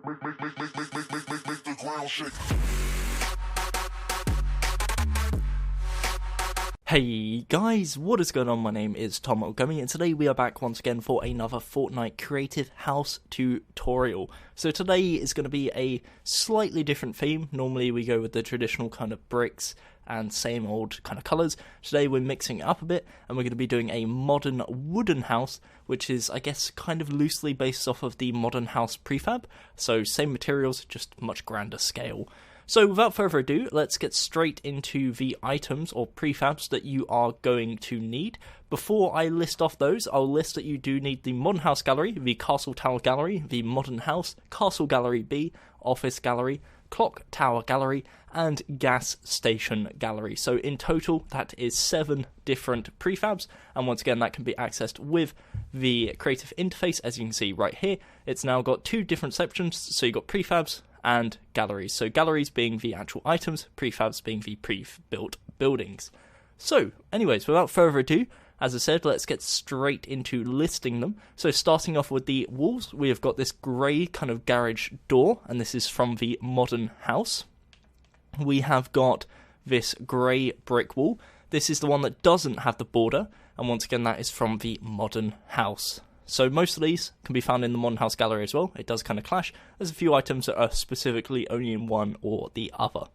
Make the ground shake. Hey guys, what is going on? My name is Tom Gummmyyy, and today we are back once again for another Fortnite Creative House tutorial. So today is going to be a slightly different theme. Normally we go with the traditional kind of bricks and same old kind of colours. Today we're mixing it up a bit, and we're going to be doing a modern wooden house, which is, I guess, kind of loosely based off of the modern house prefab. So same materials, just much grander scale. So without further ado, let's get straight into the items or prefabs that you are going to need. Before I list off those, I'll list that you do need the Modern House Gallery, the Castle Tower Gallery, the Modern House, Castle Gallery B, Office Gallery, Clock Tower Gallery, and Gas Station Gallery. So in total, that is 7 different prefabs, and once again, that can be accessed with the creative interface. As you can see right here, it's now got 2 different sections, so you've got prefabs and galleries. So galleries being the actual items, prefabs being the pre-built buildings. So anyways, without further ado, as I said, let's get straight into listing them. So starting off with the walls, we have got this grey kind of garage door, and this is from the modern house. We have got this grey brick wall. This is the one that doesn't have the border, and once again that is from the modern house. So most of these can be found in the Modern House Gallery as well. It does kind of clash. There's a few items that are specifically only in one or the other.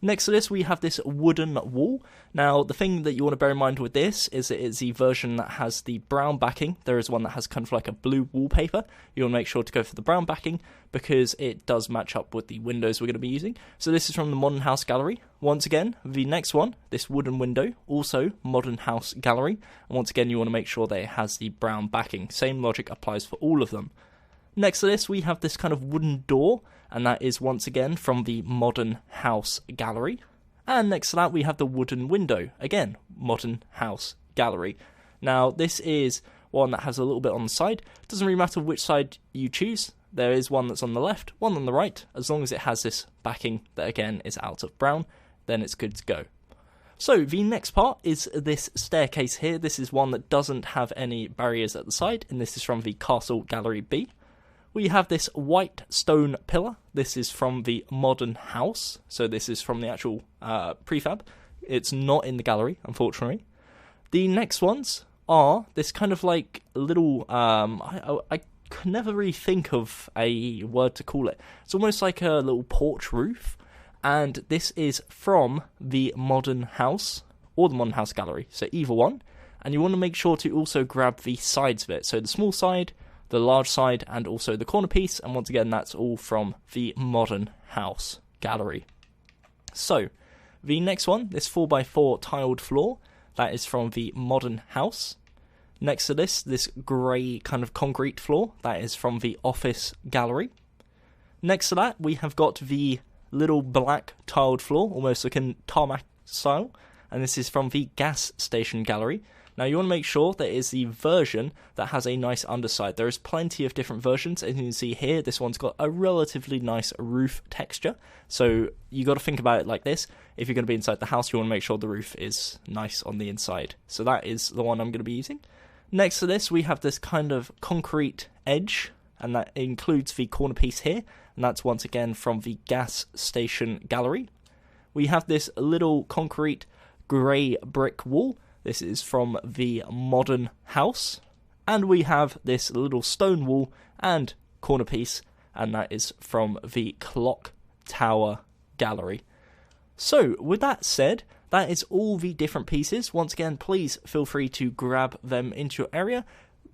Next to this, we have this wooden wall. Now, the thing that you want to bear in mind with this is it is the version that has the brown backing. There is one that has kind of like a blue wallpaper. You want to make sure to go for the brown backing because it does match up with the windows we're going to be using. So this is from the Modern House Gallery. Once again, the next one, this wooden window, also Modern House Gallery. And once again, you want to make sure that it has the brown backing. Same logic applies for all of them. Next to this, we have this kind of wooden door, and that is once again from the Modern House Gallery. And next to that, we have the wooden window, again, Modern House Gallery. Now, this is one that has a little bit on the side. It doesn't really matter which side you choose. There is one that's on the left, one on the right. As long as it has this backing that, again, is out of brown, then it's good to go. So, the next part is this staircase here. This is one that doesn't have any barriers at the side, and this is from the Castle Gallery B. We have this white stone pillar. This is from the modern house. So this is from the actual prefab. It's not in the gallery, unfortunately. The next ones are this kind of like little... I can never really think of a word to call it. It's almost like a little porch roof. And this is from the modern house or the modern house gallery. So either one. And you want to make sure to also grab the sides of it. So the small side, the large side, and also the corner piece, and once again that's all from the Modern House Gallery. So, the next one, this 4x4 tiled floor, that is from the Modern House. Next to this grey kind of concrete floor, that is from the Office Gallery. Next to that, we have got the little black tiled floor, almost like a tarmac style, and this is from the Gas Station Gallery. Now you want to make sure that it is the version that has a nice underside. There is plenty of different versions, as you can see here. This one's got a relatively nice roof texture. So you got to think about it like this. If you're going to be inside the house, you want to make sure the roof is nice on the inside. So that is the one I'm going to be using. Next to this, we have this kind of concrete edge, and that includes the corner piece here. And that's once again from the Gas Station Gallery. We have this little concrete grey brick wall. This is from the Modern House. And we have this little stone wall and corner piece, and that is from the Clock Tower Gallery. So, with that said, that is all the different pieces. Once again, please feel free to grab them into your area,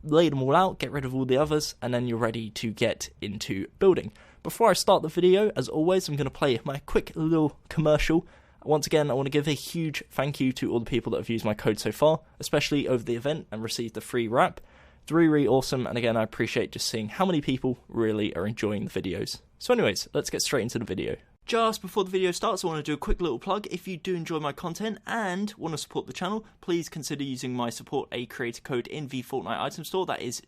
lay them all out, get rid of all the others, and then you're ready to get into building. Before I start the video, as always, I'm going to play my quick little commercial. Once again, I want to give a huge thank you to all the people that have used my code so far, especially over the event and received the free wrap. It's really, really awesome, and again, I appreciate just seeing how many people really are enjoying the videos. So anyways, let's get straight into the video. Just before the video starts, I want to do a quick little plug. If you do enjoy my content and want to support the channel, please consider using my support a creator code in the Fortnite item store. That is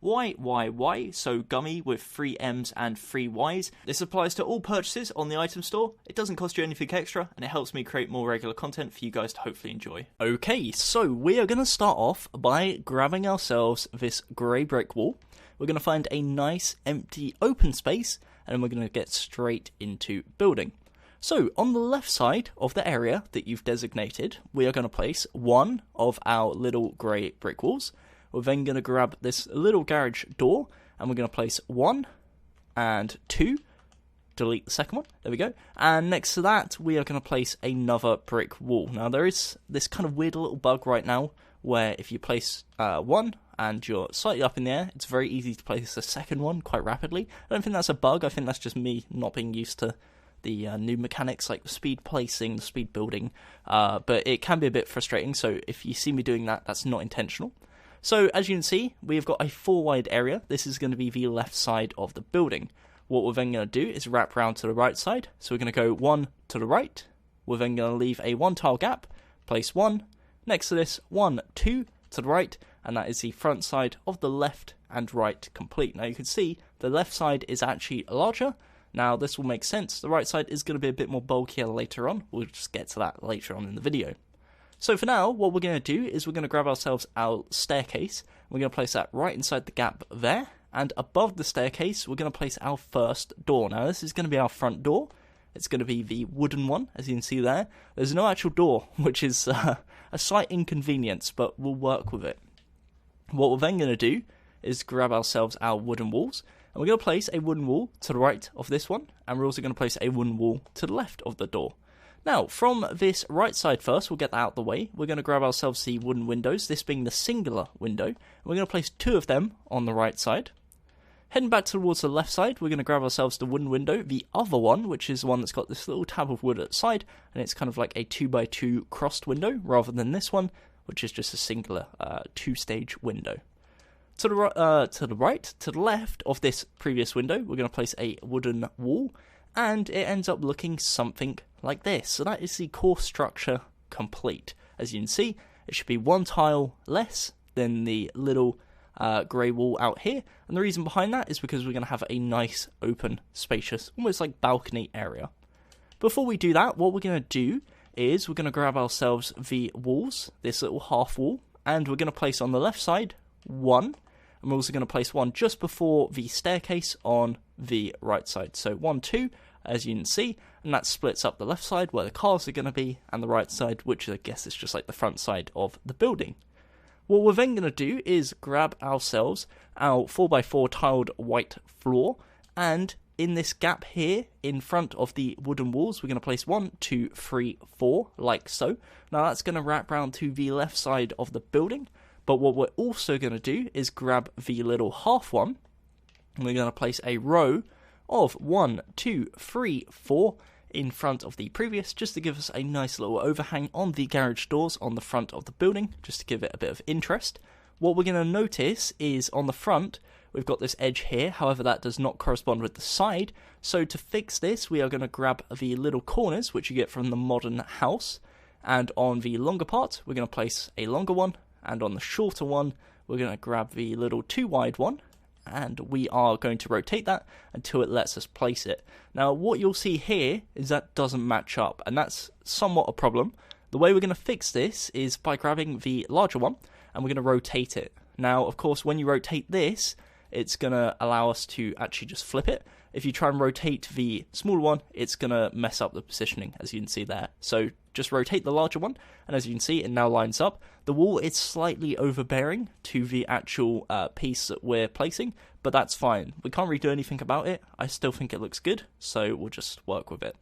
GUMMMYYY, so Gummy with 3 M's and 3 Y's. This applies to all purchases on the item store. It doesn't cost you anything extra, and it helps me create more regular content for you guys to hopefully enjoy. Okay, so we are going to start off by grabbing ourselves this grey brick wall. we're going to find a nice empty open space, and then we're going to get straight into building. So on the left side of the area that you've designated, we are going to place one of our little grey brick walls. We're then going to grab this little garage door, and we're going to place 1 and 2. Delete the second one. There we go. And next to that, we are going to place another brick wall. Now, there is this kind of weird little bug right now where if you place 1 and you're slightly up in the air, it's very easy to place a second one quite rapidly. I don't think that's a bug. I think that's just me not being used to the new mechanics like the speed placing, the speed building. But it can be a bit frustrating. So if you see me doing that, that's not intentional. So as you can see, we've got a 4 wide area. This is going to be the left side of the building. What we're then going to do is wrap round to the right side. So we're going to go 1 to the right. We're then going to leave a 1 tile gap, place 1. Next to this, 1, 2 to the right, and that is the front side of the left and right complete. Now you can see the left side is actually larger. Now this will make sense. The right side is going to be a bit more bulkier later on. We'll just get to that later on in the video. So for now, what we're going to do is we're going to grab ourselves our staircase. We're going to place that right inside the gap there. And above the staircase, we're going to place our first door. Now, this is going to be our front door. It's going to be the wooden one, as you can see there. There's no actual door, which is a slight inconvenience, but we'll work with it. What we're then going to do is grab ourselves our wooden walls. And we're going to place a wooden wall to the right of this one. And we're also going to place a wooden wall to the left of the door. Now, from this right side first, we'll get that out of the way. We're going to grab ourselves the wooden windows, this being the singular window. We're going to place 2 of them on the right side. Heading back towards the left side, we're going to grab ourselves the wooden window, the other one, which is the one that's got this little tab of wood at the side, and it's kind of like a 2x2 crossed window, rather than this one, which is just a singular 2-stage window. To the right, to the left of this previous window, we're going to place a wooden wall, and it ends up looking something like this. So that is the core structure complete. As you can see, it should be 1 tile less than the little grey wall out here, and the reason behind that is because we're going to have a nice open spacious almost like balcony area. Before we do that, what we're going to do is we're going to grab ourselves the walls, this little half wall, and we're going to place on the left side 1, and we're also going to place 1 just before the staircase on the right side. So 1, 2, as you can see, and that splits up the left side where the cars are going to be, and the right side, which I guess is just like the front side of the building. What we're then going to do is grab ourselves our 4x4 tiled white floor, and in this gap here in front of the wooden walls, we're going to place 1, 2, 3, 4, like so. Now that's going to wrap round to the left side of the building, but what we're also going to do is grab the little half one, and we're going to place a row of 1, 2, 3, 4 in front of the previous, just to give us a nice little overhang on the garage doors on the front of the building, just to give it a bit of interest. What we're going to notice is on the front, we've got this edge here, however that does not correspond with the side, so to fix this we are going to grab the little corners, which you get from the modern house, and on the longer part we're going to place a longer one, and on the shorter one we're going to grab the little 2 wide one, and we are going to rotate that until it lets us place it. Now what you'll see here is that doesn't match up, and that's somewhat a problem. The way we're going to fix this is by grabbing the larger one and we're going to rotate it. Now of course when you rotate this, it's going to allow us to actually just flip it. If you try and rotate the smaller one, it's going to mess up the positioning, as you can see there. So just rotate the larger one, and as you can see, it now lines up. The wall is slightly overbearing to the actual piece that we're placing, but that's fine. We can't really do anything about it. I still think it looks good, so we'll just work with it.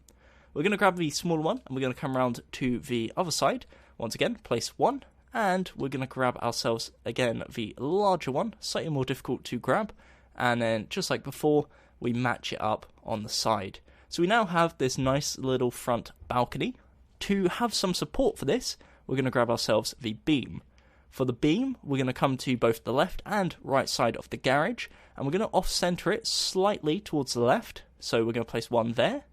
We're going to grab the smaller one, and we're going to come around to the other side. Once again, place 1, and we're going to grab ourselves, again, the larger one, slightly more difficult to grab, and then, just like before, we match it up on the side. So we now have this nice little front balcony. To have some support for this, we're going to grab ourselves the beam. For the beam, we're going to come to both the left and right side of the garage, and we're going to off-center it slightly towards the left. So we're going to place 1 there,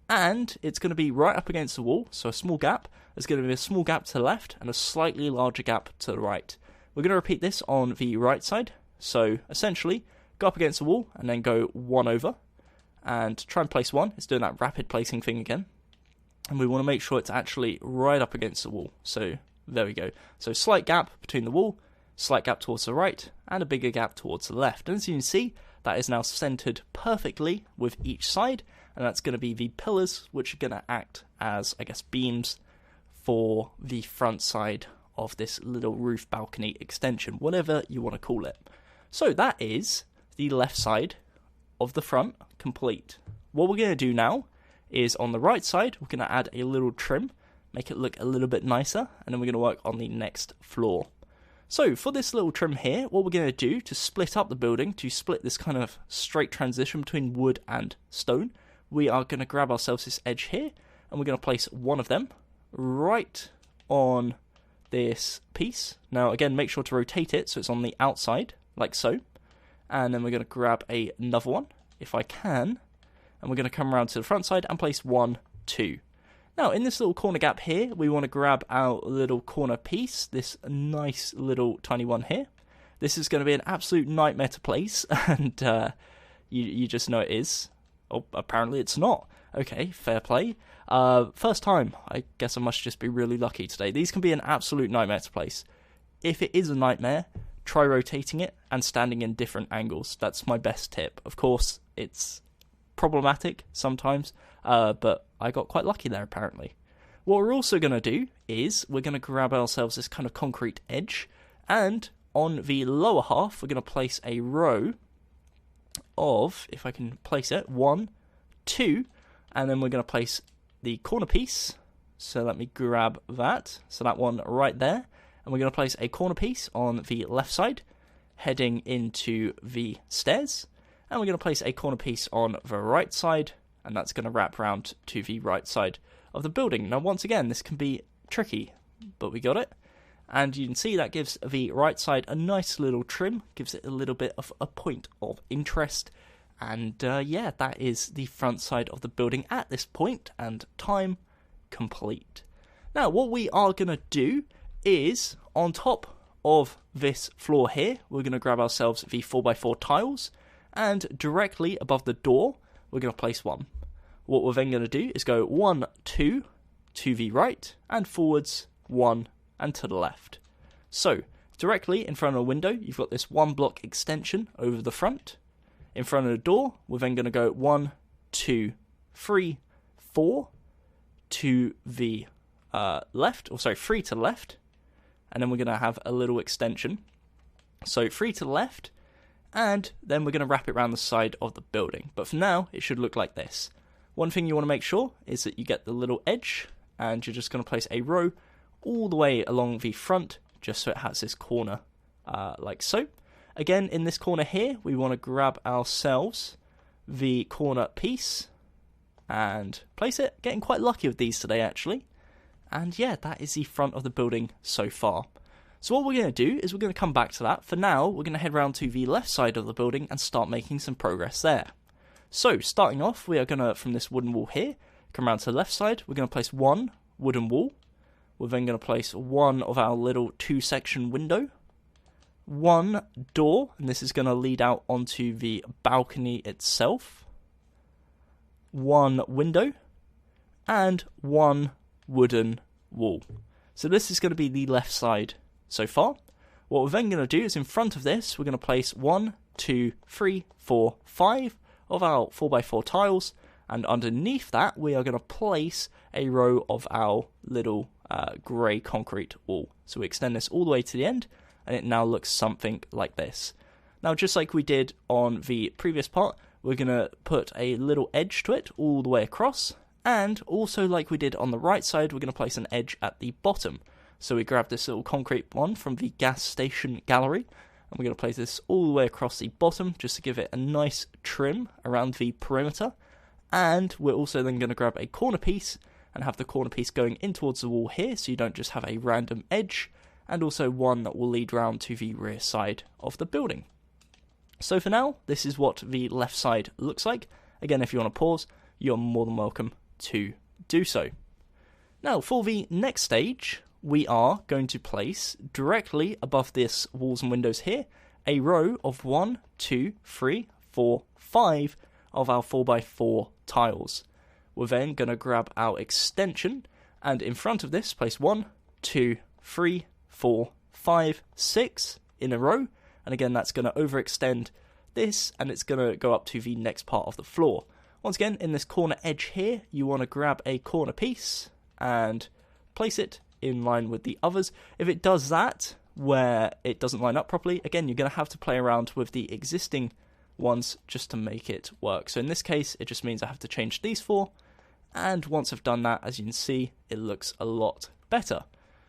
and it's going to be right up against the wall, so a small gap. There's going to be a small gap to the left and a slightly larger gap to the right. We're going to repeat this on the right side, so essentially go up against the wall and then go 1 over, and try and place 1. It's doing that rapid placing thing again, and we want to make sure it's actually right up against the wall. So there we go. So slight gap between the wall, slight gap towards the right, and a bigger gap towards the left. And as you can see, that is now centered perfectly with each side, and that's going to be the pillars, which are going to act as, I guess, beams for the front side of this little roof balcony extension, whatever you want to call it. So that is the left side of the front complete. What we're going to do now is on the right side, we're going to add a little trim, make it look a little bit nicer, and then we're going to work on the next floor. So for this little trim here, what we're going to do to split up the building, to split this kind of straight transition between wood and stone, we are going to grab ourselves this edge here, and we're going to place one of them right on this piece. Now again, make sure to rotate it so it's on the outside, like so. And then we're going to grab another one, if I can, and we're going to come around to the front side and place 1, 2. Now, in this little corner gap here, we want to grab our little corner piece, this nice little tiny one here. This is going to be an absolute nightmare to place, and you just know it is. Oh, apparently it's not. Okay, fair play. First time, I guess I must just be really lucky today. These can be an absolute nightmare to place. If it is a nightmare, try rotating it and standing in different angles. That's my best tip. Of course, it's problematic sometimes, but I got quite lucky there apparently. What we're also going to do is we're going to grab ourselves this kind of concrete edge, and on the lower half we're going to place a row of, if I can place it, 1, 2, and then we're going to place the corner piece. So let me grab that. So that one right there. And we're going to place a corner piece on the left side, heading into the stairs. And we're going to place a corner piece on the right side, and that's going to wrap around to the right side of the building. Now, once again, this can be tricky, but we got it. And you can see that gives the right side a nice little trim, gives it a little bit of a point of interest. And yeah, that is the front side of the building at this point, and time complete. Now, what we are going to do is, on top of this floor here, we're going to grab ourselves the 4x4 tiles, and directly above the door, we're going to place one. What we're then going to do is go 1, 2 to the right, and forwards 1 and to the left. So, directly in front of the window, you've got this 1 block extension over the front. In front of the door, we're then going to go 1, 2, 3, 4 to the left, or sorry, 3 to the left, and then we're going to have a little extension. So 3 to the left, and then we're going to wrap it around the side of the building. But for now, it should look like this. One thing you want to make sure is that you get the little edge, and you're just going to place a row all the way along the front, just so it has this corner, like so. Again, in this corner here, we want to grab ourselves the corner piece and place it. Getting quite lucky with these today, actually. And yeah, that is the front of the building so far. So what we're going to do is we're going to come back to that. For now, we're going to head round to the left side of the building and start making some progress there. So, starting off, we are going to, from this wooden wall here, come around to the left side. We're going to place 1 wooden wall. We're then going to place 1 of our little 2-section window. 1 door, and this is going to lead out onto the balcony itself. 1 window, and 1 wooden wall. So this is going to be the left side so far. What we're then going to do is in front of this, we're going to place 1, 2, 3, 4, 5 of our 4x4 tiles, and underneath that we are going to place a row of our little grey concrete wall. So we extend this all the way to the end, and it now looks something like this. Now, just like we did on the previous part, we're going to put a little edge to it all the way across, and also like we did on the right side, we're going to place an edge at the bottom. So we grab this little concrete one from the gas station gallery, and we're going to place this all the way across the bottom just to give it a nice trim around the perimeter. And we're also then going to grab a corner piece and have the corner piece going in towards the wall here, so you don't just have a random edge, and also one that will lead round to the rear side of the building. So for now, this is what the left side looks like. Again, if you want to pause, you're more than welcome to do so. Now, for the next stage, we are going to place directly above this walls and windows here a row of 1, 2, 3, 4, 5 of our 4x4 tiles. We're then going to grab our extension, and in front of this place 1, 2, 3, 4, 5, 6 in a row, and again that's going to overextend this, and it's going to go up to the next part of the floor. Once again, in this corner edge here, you want to grab a corner piece and place it in line with the others. If it does that, where it doesn't line up properly, again, you're going to have to play around with the existing ones just to make it work. So in this case, it just means I have to change these 4, and once I've done that, as you can see, it looks a lot better.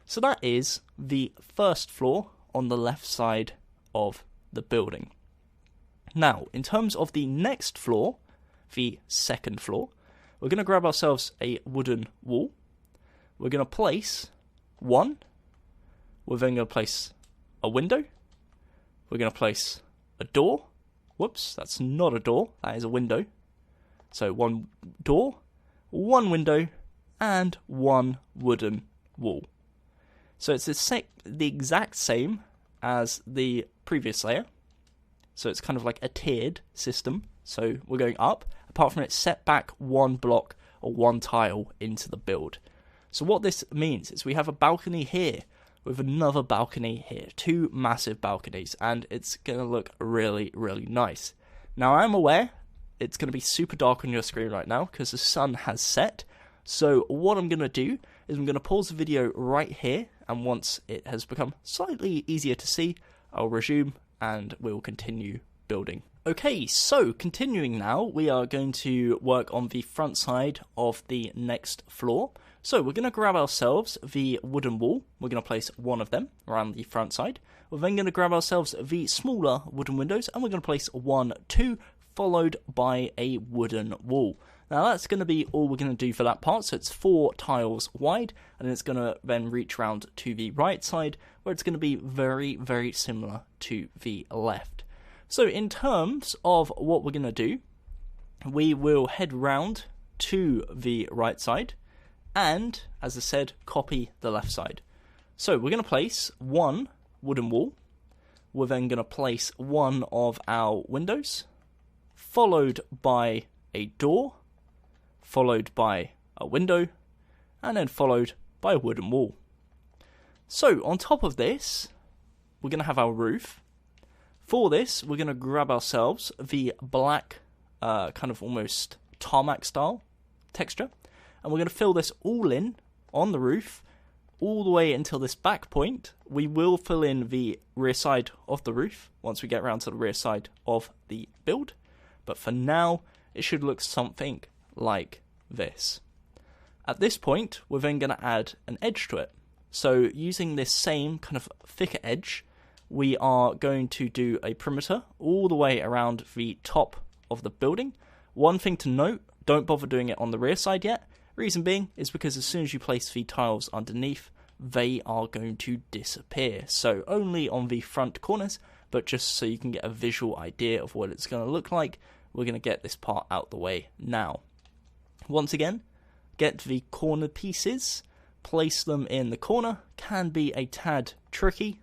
So that is the first floor on the left side of the building. Now, in terms of the next floor, the second floor, we're going to grab ourselves a wooden wall. We're going to place 1. We're then going to place a window. We're going to place a door. Whoops, that's not a door, that is a window. So 1 door, 1 window, and 1 wooden wall. So it's the exact same as the previous layer. So it's kind of like a tiered system. So we're going up, apart from it set back 1 block or 1 tile into the build. So what this means is we have a balcony here with another balcony here, 2 massive balconies, and it's going to look really, really nice. Now I'm aware it's going to be super dark on your screen right now because the sun has set. So what I'm going to do is I'm going to pause the video right here, and once it has become slightly easier to see, I'll resume and we'll continue building. Okay, so continuing now, we are going to work on the front side of the next floor. So we're going to grab ourselves the wooden wall. We're going to place 1 of them around the front side. We're then going to grab ourselves the smaller wooden windows, and we're going to place 1, 2, followed by a wooden wall. Now that's going to be all we're going to do for that part. So it's 4 tiles wide, and it's going to then reach round to the right side, where it's going to be very, very similar to the left. So in terms of what we're going to do, we will head round to the right side, and, as I said, copy the left side. So we're going to place 1 wooden wall. We're then going to place 1 of our windows, followed by a door, followed by a window, and then followed by a wooden wall. So on top of this, we're going to have our roof. For this, we're going to grab ourselves the black, kind of almost tarmac style texture, and we're going to fill this all in on the roof, all the way until this back point. We will fill in the rear side of the roof once we get around to the rear side of the build, but for now, it should look something like this. At this point, we're then going to add an edge to it. So using this same kind of thicker edge, we are going to do a perimeter all the way around the top of the building. One thing to note, don't bother doing it on the rear side yet. Reason being is because as soon as you place the tiles underneath, they are going to disappear. So only on the front corners, but just so you can get a visual idea of what it's going to look like, we're going to get this part out the way now. Once again, get the corner pieces, place them in the corner. Can be a tad tricky,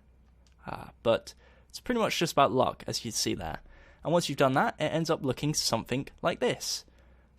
but it's pretty much just about luck, as you see there. And once you've done that, it ends up looking something like this.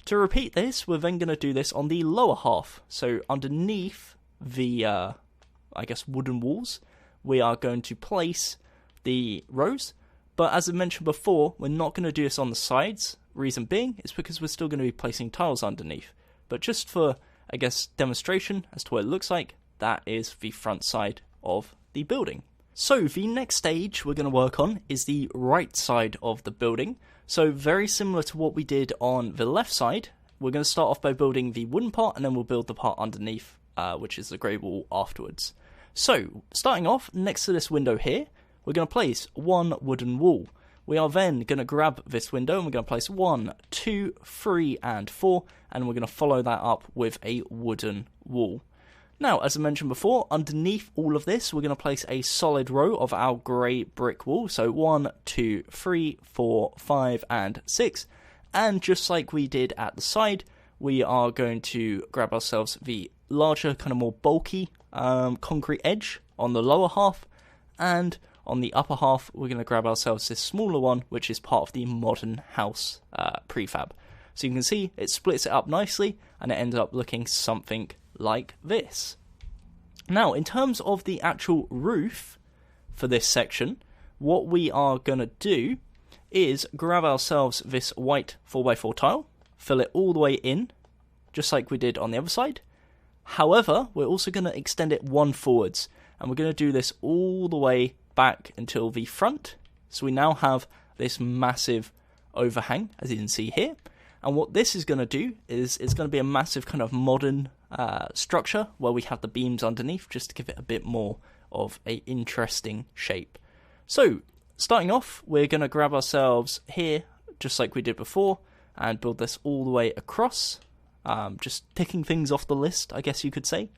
To repeat this, we're then going to do this on the lower half. So underneath the, I guess, wooden walls, we are going to place the rows. But as I mentioned before, we're not going to do this on the sides. Reason being is because we're still going to be placing tiles underneath. But just for, I guess, demonstration as to what it looks like, that is the front side of the building. So the next stage we're going to work on is the right side of the building. So very similar to what we did on the left side, we're going to start off by building the wooden part, and then we'll build the part underneath, which is the grey wall afterwards. So starting off next to this window here, we're going to place 1 wooden wall. We are then going to grab this window and we're going to place 1, 2, 3, and 4, and we're going to follow that up with a wooden wall. Now, as I mentioned before, underneath all of this, we're going to place a solid row of our grey brick wall. So 1, 2, 3, 4, 5, and 6. And just like we did at the side, we are going to grab ourselves the larger, kind of more bulky concrete edge on the lower half. And on the upper half, we're going to grab ourselves this smaller one, which is part of the modern house prefab. So you can see it splits it up nicely, and it ends up looking something like this. Now, in terms of the actual roof for this section, what we are going to do is grab ourselves this white 4x4 tile, fill it all the way in, just like we did on the other side. However, we're also going to extend it one forwards, and we're going to do this all the way back until the front. So we now have this massive overhang, as you can see here. And what this is going to do is it's going to be a massive kind of modern structure where we have the beams underneath, just to give it a bit more of an interesting shape. So, starting off, we're going to grab ourselves here, just like we did before, and build this all the way across. Just ticking things off the list, I guess you could say.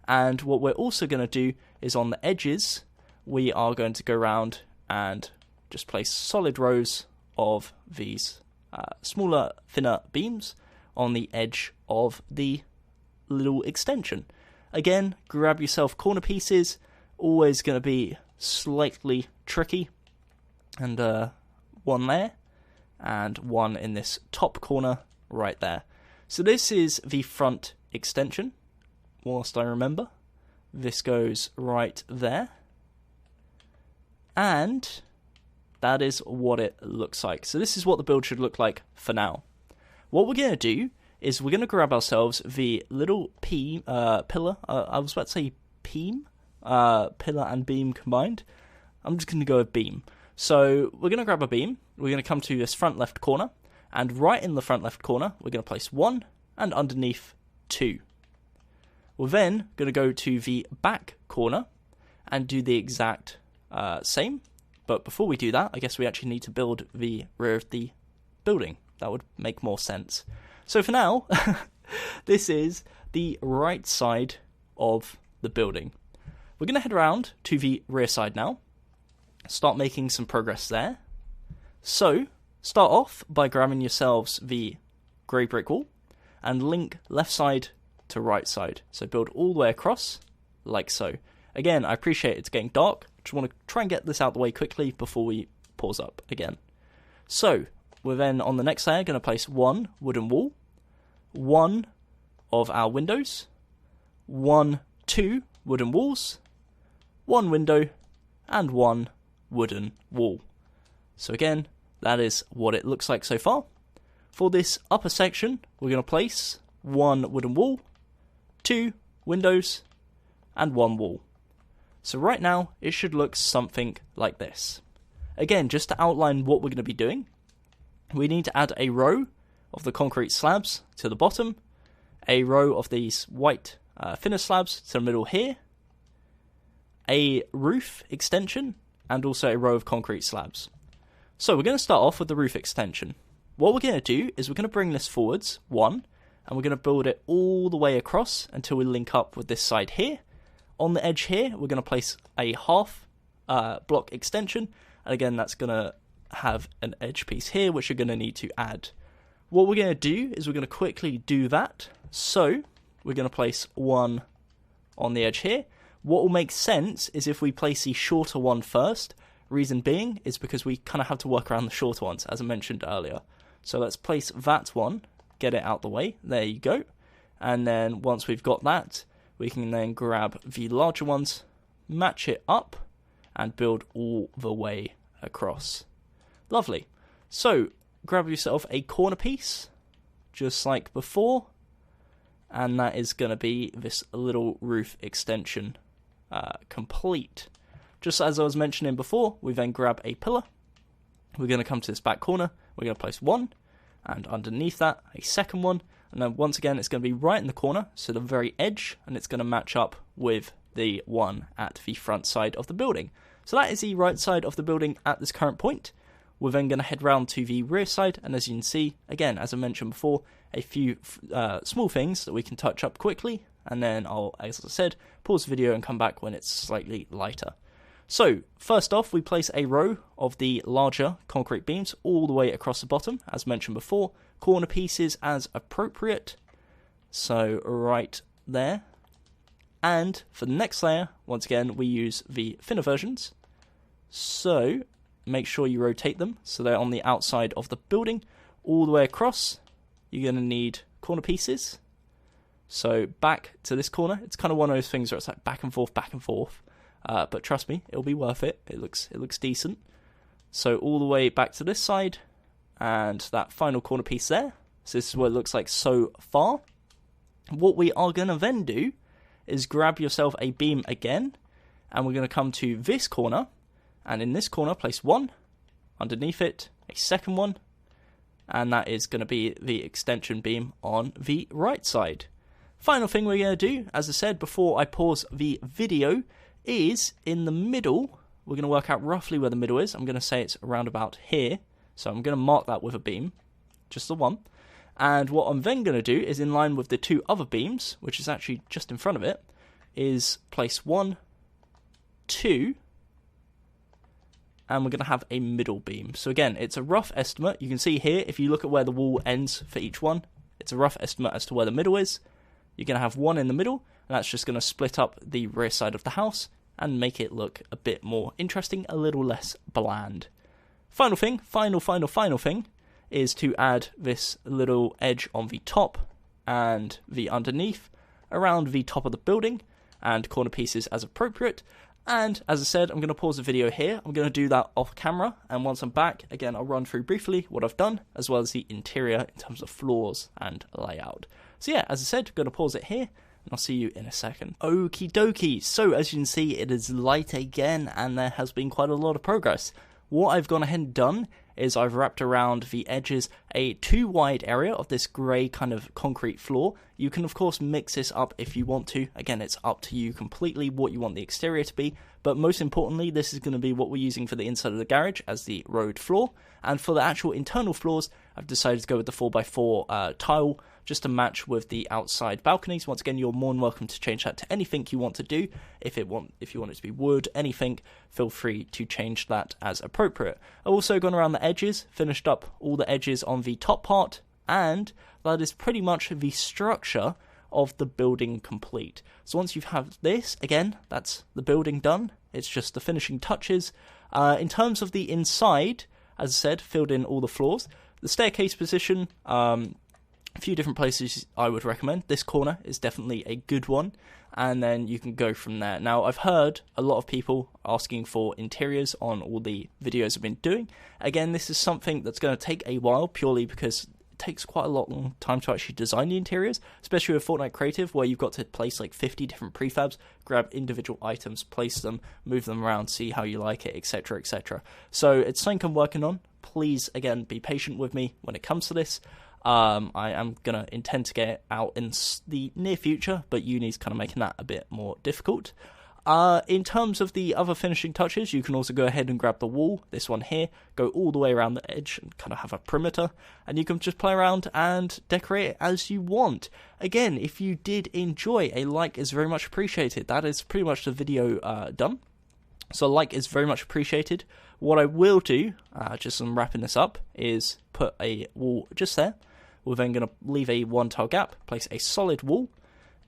And what we're also going to do is on the edges, we are going to go around and just place solid rows of these smaller, thinner beams on the edge of the little extension. Again, grab yourself corner pieces, always going to be slightly tricky. And one there, and one in this top corner right there. So this is the front extension, whilst I remember. This goes right there. And that is what it looks like. So this is what the build should look like for now. What we're going to do is we're going to grab ourselves the little pillar. I was about to say beam. Pillar and beam combined. I'm just going to go with beam. So we're going to grab a beam. We're going to come to this front left corner. And right in the front left corner, we're going to place 1 and underneath 2. We're then going to go to the back corner and do the exact same. But before we do that, I guess we actually need to build the rear of the building. That would make more sense. So for now, this is the right side of the building. We're going to head around to the rear side now. Start making some progress there. So, start off by grabbing yourselves the grey brick wall and link left side to right side. So build all the way across, like so. Again, I appreciate it's getting dark. Just want to try and get this out the way quickly before we pause up again. So, we're then on the next layer going to place 1 wooden wall, 1 of our windows, 2 wooden walls, 1 window, and 1 wooden wall. So again, that is what it looks like so far. For this upper section, we're going to place 1 wooden wall, 2 windows, and 1 wall. So right now, it should look something like this. Again, just to outline what we're going to be doing, we need to add a row of the concrete slabs to the bottom, a row of these white thinner slabs to the middle here, a roof extension, and also a row of concrete slabs. So we're going to start off with the roof extension. What we're going to do is we're going to bring this forwards, 1, and we're going to build it all the way across until we link up with this side here. On the edge here, we're going to place a half block extension, and again, that's going to have an edge piece here, which you're going to need to add. What we're going to do is we're going to quickly do that. So we're going to place 1 on the edge here. What will make sense is if we place the shorter one first. Reason being is because we kind of have to work around the shorter ones, as I mentioned earlier. So let's place that one, get it out the way. There you go. And then once we've got that, we can then grab the larger ones, match it up, and build all the way across. Lovely. So grab yourself a corner piece, just like before, and that is going to be this little roof extension complete. Just as I was mentioning before, we then grab a pillar. We're going to come to this back corner. We're going to place 1, and underneath that, a second one. And then once again, it's going to be right in the corner, so the very edge, and it's going to match up with the one at the front side of the building. So that is the right side of the building at this current point. We're then going to head round to the rear side, and as you can see, again, as I mentioned before, a few small things that we can touch up quickly, and then I'll, as I said, pause the video and come back when it's slightly lighter. So, first off, we place a row of the larger concrete beams all the way across the bottom, as mentioned before, corner pieces as appropriate, so right there. And for the next layer, once again, we use the thinner versions, so make sure you rotate them so they're on the outside of the building, all the way across. You're going to need corner pieces, so back to this corner. It's kind of one of those things where it's like back and forth, but trust me, it'll be worth it. It looks decent. So all the way back to this side, and that final corner piece there. So this is what it looks like so far. What we are going to then do is grab yourself a beam again, and we're going to come to this corner, and in this corner place one, underneath it a second one, and that is going to be the extension beam on the right side. Final thing we're going to do, as I said before I pause the video, is in the middle, we're going to work out roughly where the middle is. I'm going to say it's around about here, so I'm going to mark that with a beam, just the one. And what I'm then going to do is, in line with the two other beams, which is actually just in front of it, is place 1, 2, and we're going to have a middle beam. So again, it's a rough estimate. You can see here, if you look at where the wall ends for each one, it's a rough estimate as to where the middle is. You're going to have one in the middle, and that's just going to split up the rear side of the house and make it look a bit more interesting, a little less bland. Final thing, final thing, is to add this little edge on the top and the underneath around the top of the building, and corner pieces as appropriate. And as I said, I'm going to pause the video here. I'm going to do that off camera, and once I'm back, again, I'll run through briefly what I've done, as well as the interior in terms of floors and layout. So yeah, as I said, I'm going to pause it here, and I'll see you in a second. Okie dokie, so as you can see, it is light again, and there has been quite a lot of progress. What I've gone ahead and done is I've wrapped around the edges a 2 wide area of this grey kind of concrete floor. You can of course mix this up if you want to. Again, it's up to you completely what you want the exterior to be, but most importantly, this is going to be what we're using for the inside of the garage as the road floor. And for the actual internal floors, I've decided to go with the 4x4 tile, just to match with the outside balconies. Once again, you're more than welcome to change that to anything you want to do. If you want it to be wood, anything, feel free to change that as appropriate. I've also gone around the edges, finished up all the edges on the top part, and that is pretty much the structure of the building complete. So once you've had this, again, that's the building done. It's just the finishing touches. In terms of the inside, as I said, filled in all the floors. The staircase position, a few different places I would recommend. This corner is definitely a good one, and then you can go from there. Now, I've heard a lot of people asking for interiors on all the videos I've been doing. Again, this is something that's going to take a while, purely because it takes quite a long time to actually design the interiors, especially with Fortnite Creative, where you've got to place like 50 different prefabs, grab individual items, place them, move them around, see how you like it, etc, etc. So it's something I'm working on. Please, again, be patient with me when it comes to this. I am going to intend to get it out in the near future, but uni's kind of making that a bit more difficult. In terms of the other finishing touches, you can also go ahead and grab the wall, this one here, go all the way around the edge and kind of have a perimeter, and you can just play around and decorate it as you want. Again, if you did enjoy, a like is very much appreciated. That is pretty much the video done. So a like is very much appreciated. What I will do, just as I'm wrapping this up, is put a wall just there. We're then going to leave a 1 tile gap, place a solid wall,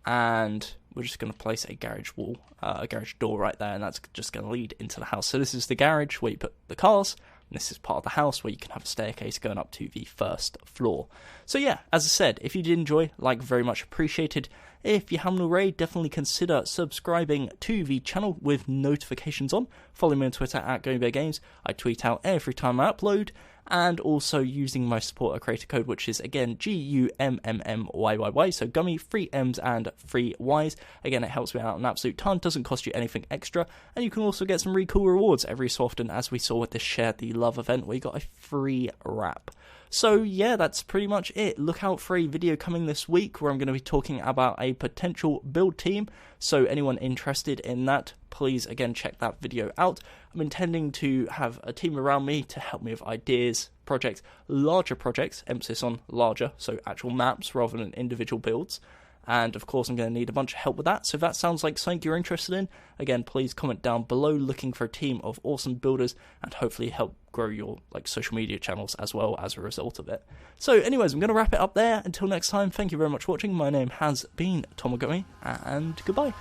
and we're just going to place a garage wall, a garage door right there, and that's just going to lead into the house. So this is the garage where you put the cars, and this is part of the house where you can have a staircase going up to the first floor. So yeah, as I said, if you did enjoy, like very much appreciated. If you haven't already, definitely consider subscribing to the channel with notifications on. Follow me on Twitter at Gummmyyy Games. I tweet out every time I upload, and also using my supporter creator code, which is again GUMMMYYY, so Gummy, 3 M's and 3 Y's. Again, it helps me out an absolute ton, doesn't cost you anything extra, and you can also get some really cool rewards every so often, as we saw with this Share the Love event where you got a free wrap. So yeah, that's pretty much it. Look out for a video coming this week where I'm going to be talking about a potential build team. So anyone interested in that, please again check that video out. I'm intending to have a team around me to help me with ideas, projects, larger projects, emphasis on larger, so actual maps rather than individual builds. And of course I'm going to need a bunch of help with that, so if that sounds like something you're interested in, again please comment down below, looking for a team of awesome builders and hopefully help grow your social media channels as well as a result of it. So anyways, I'm going to wrap it up there. Until next time, thank you very much for watching. My name has been Gummmyyy, and goodbye.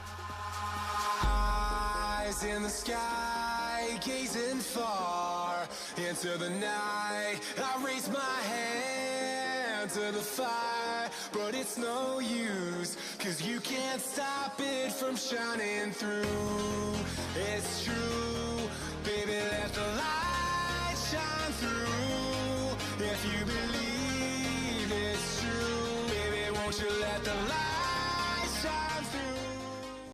Eyes in the sky, gazing far into the night, I raise my hand to the fire. but it's no use, 'cause you can't stop it from shining through. It's true, baby, let the light shine through. If you believe it's true, baby, won't you let the light